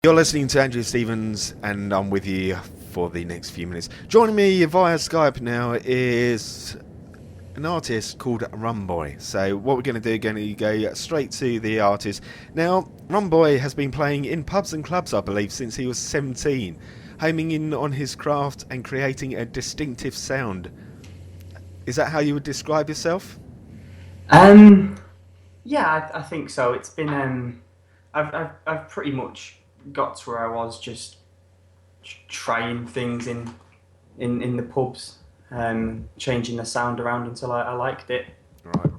You're listening to Andrew Stevens, and I'm with you for the next few minutes. Joining me via Skype now is an artist called RUMBOY. So what we're going to do, going to go straight to the artist. Now, RUMBOY has been playing in pubs and clubs, I believe, since he was 17, homing in on his craft and creating a distinctive sound. Is that how you would describe yourself? Yeah, I think so. It's been I've pretty much got to where I was just trying things in the pubs, changing the sound around until I liked it. Right.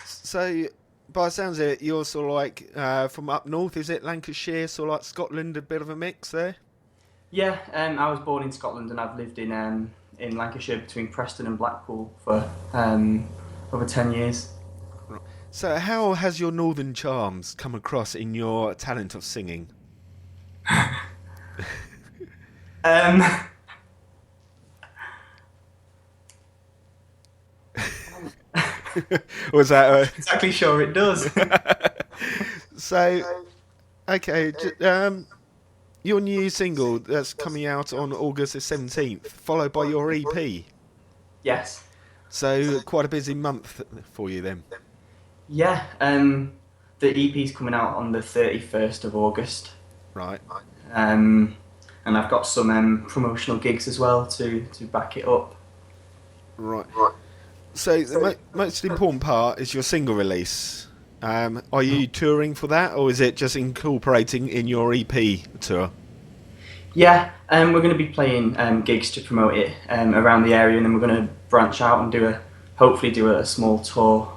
So, by the sounds of it, you're sort of like from up north, is it Lancashire, sort of like Scotland, a bit of a mix there? Yeah, I was born in Scotland and I've lived in Lancashire between Preston and Blackpool for over 10 years. So how has your northern charms come across in your talent of singing? Um, Was that exactly sure it does. so? Okay, your new single that's coming out on August the 17th, followed by your EP. Yes. So quite a busy month for you then. Yeah, the EP's coming out on the 31st of August. Right. And I've got some promotional gigs as well to back it up. Right. So the most important part is your single release. Are you touring for that, or is it just incorporating in your EP tour? Yeah, we're going to be playing gigs to promote it around the area, and then we're going to branch out and hopefully do a small tour.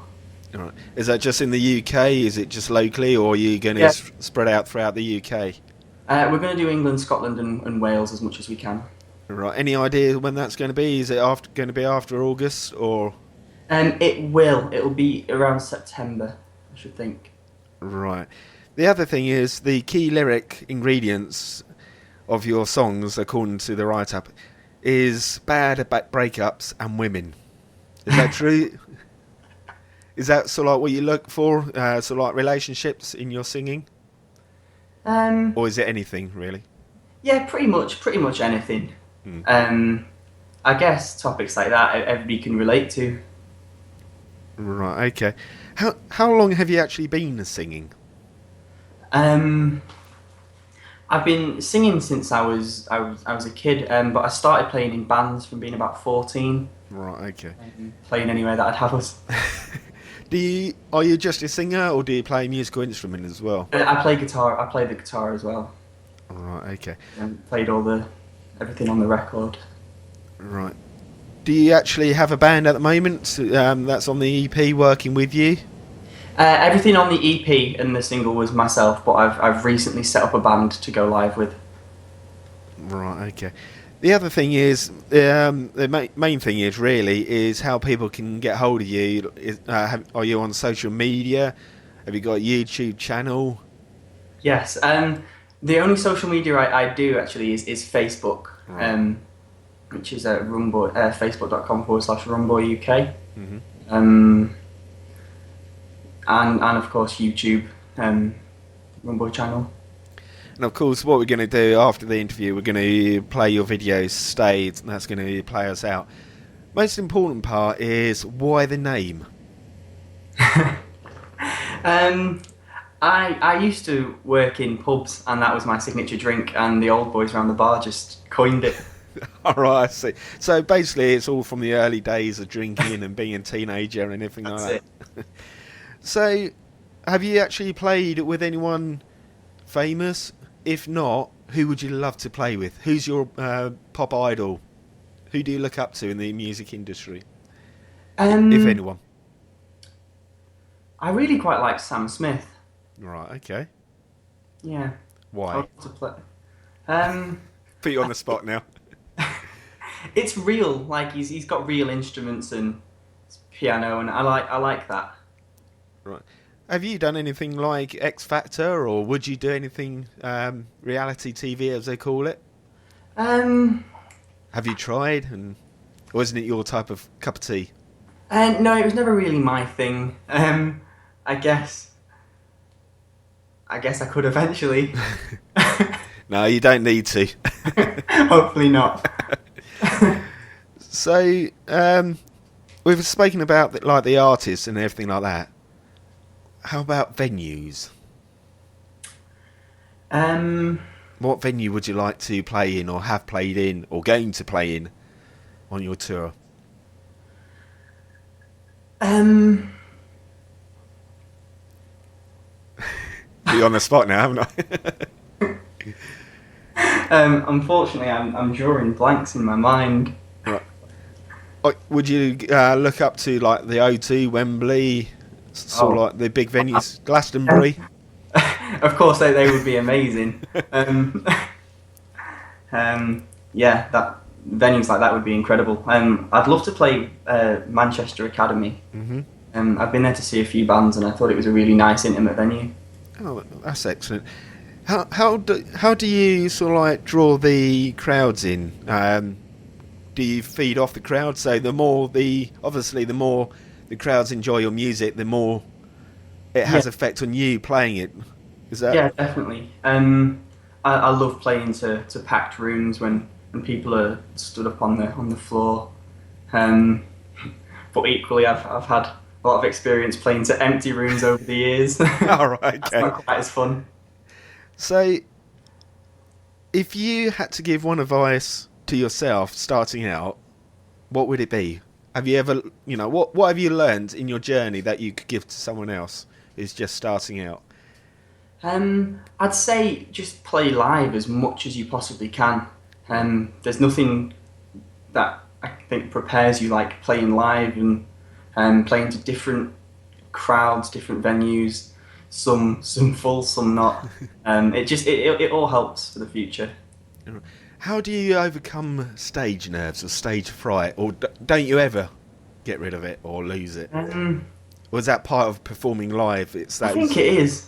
All right. Is that just in the UK? Is it just locally, or are you going to spread out throughout the UK? We're going to do England, Scotland, and Wales as much as we can. Right. Any idea when that's going to be? Is it going to be after August, or? It will. It'll be around September, I should think. Right. The other thing is the key lyric ingredients of your songs, according to the write-up, is bad breakups and women. Is that true? Is that sort of like what you look for, sort of like relationships in your singing? Or is it anything, really? Yeah, pretty much anything. I guess topics like that everybody can relate to. Right, okay. How long have you actually been singing? I've been singing since I was a kid, but I started playing in bands from being about 14. Right, okay. Playing anywhere that I'd have us. Are you just a singer, or do you play a musical instrument as well? I play guitar. I play the guitar as well. Right, okay. And played everything on the record. Right. Do you actually have a band at the moment that's on the EP working with you? Everything on the EP and the single was myself, but I've recently set up a band to go live with. Right, okay. The other thing is, the main thing is really, is how people can get hold of you. Are you on social media? Have you got a YouTube channel? Yes. The only social media I do actually is Facebook, Right. which is at RUMBOY, facebook.com/RUMBOY UK. Mm-hmm. And of course YouTube, RUMBOY channel. And of course, what we're going to do after the interview, we're going to play your videos stayed, and that's going to play us out. Most important part is, why the name? I used to work in pubs, and that was my signature drink, and the old boys around the bar just coined it. Alright, I see. So basically it's all from the early days of drinking and being a teenager and everything That's like that. So, have you actually played with anyone famous? If not, who would you love to play with? Who's your pop idol? Who do you look up to in the music industry? If anyone. I really quite like Sam Smith. Right, okay. Yeah. Why? I love to play. Put you on the spot now. It's real. Like he's got real instruments and piano, and I like that. Right. Have you done anything like X Factor, or would you do anything reality TV, as they call it? Have you tried, or isn't it your type of cup of tea? No, it was never really my thing. I guess I could eventually. No, you don't need to. Hopefully not. So, we've spoken about like the artists and everything like that. How about venues? What venue would you like to play in, or have played in, or going to play in on your tour? Be on the spot now, haven't I? Unfortunately, I'm drawing blanks in my mind. Right. Would you look up to like the O2, Wembley, sort of like the big venues, Glastonbury? Of course, they would be amazing. Yeah, that venues like that would be incredible. I'd love to play Manchester Academy. Mm-hmm. I've been there to see a few bands, and I thought it was a really nice, intimate venue. Oh, that's excellent. How do you sort of like draw the crowds in? Do you feed off the crowd? So the more the crowds enjoy your music, the more it has effect on you playing it. Is that? Yeah, definitely. I love playing to packed rooms when people are stood up on the floor. But equally, I've had a lot of experience playing to empty rooms over the years. All right, okay. That's not quite as fun. So, if you had to give one advice to yourself starting out, what would it be? Have you ever, what have you learned in your journey that you could give to someone else who's just starting out? I'd say just play live as much as you possibly can. There's nothing that I think prepares you like playing live and playing to different crowds, different venues, some full, some not. It all helps for the future. How do you overcome stage nerves or stage fright, or don't you ever get rid of it or lose it? Or is that part of performing live? I think it is.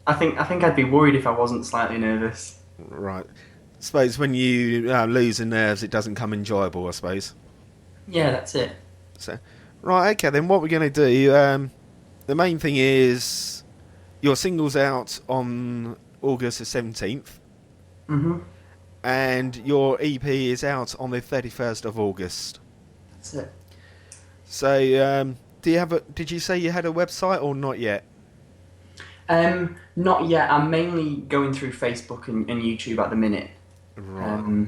I think I'd be worried if I wasn't slightly nervous. Right. I suppose when you lose the nerves, it doesn't come enjoyable, I suppose. Yeah, that's it. So, right, okay, then what we're going to do, the main thing is your single's out on August the 17th. Mm-hmm. And your EP is out on the 31st of August. That's it. So, did you say you had a website or not yet? Not yet. I'm mainly going through Facebook and YouTube at the minute. Right.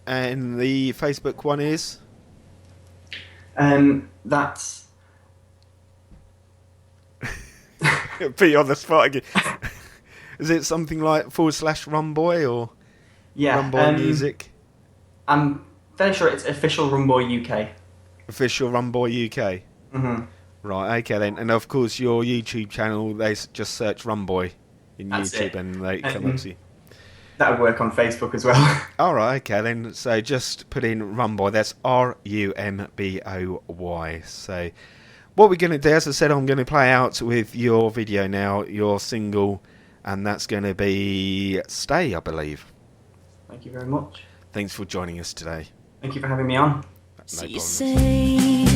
And the Facebook one is? That's... Put you on the spot again. Is it something like /Rumboy or Rumboy Music? I'm fairly sure it's official Rumboy UK. Official Rumboy UK? Mm-hmm. Right, okay then. And of course your YouTube channel, they just search Rumboy in That's YouTube it. and they come up to you. That would work on Facebook as well. Alright, okay then. So just put in Rumboy. That's RUMBOY. So what we're going to do, as I said, I'm going to play out with your video now, your single, and that's going to be Stay, I believe. Thank you very much. Thanks for joining us today. Thank you for having me on. No problem.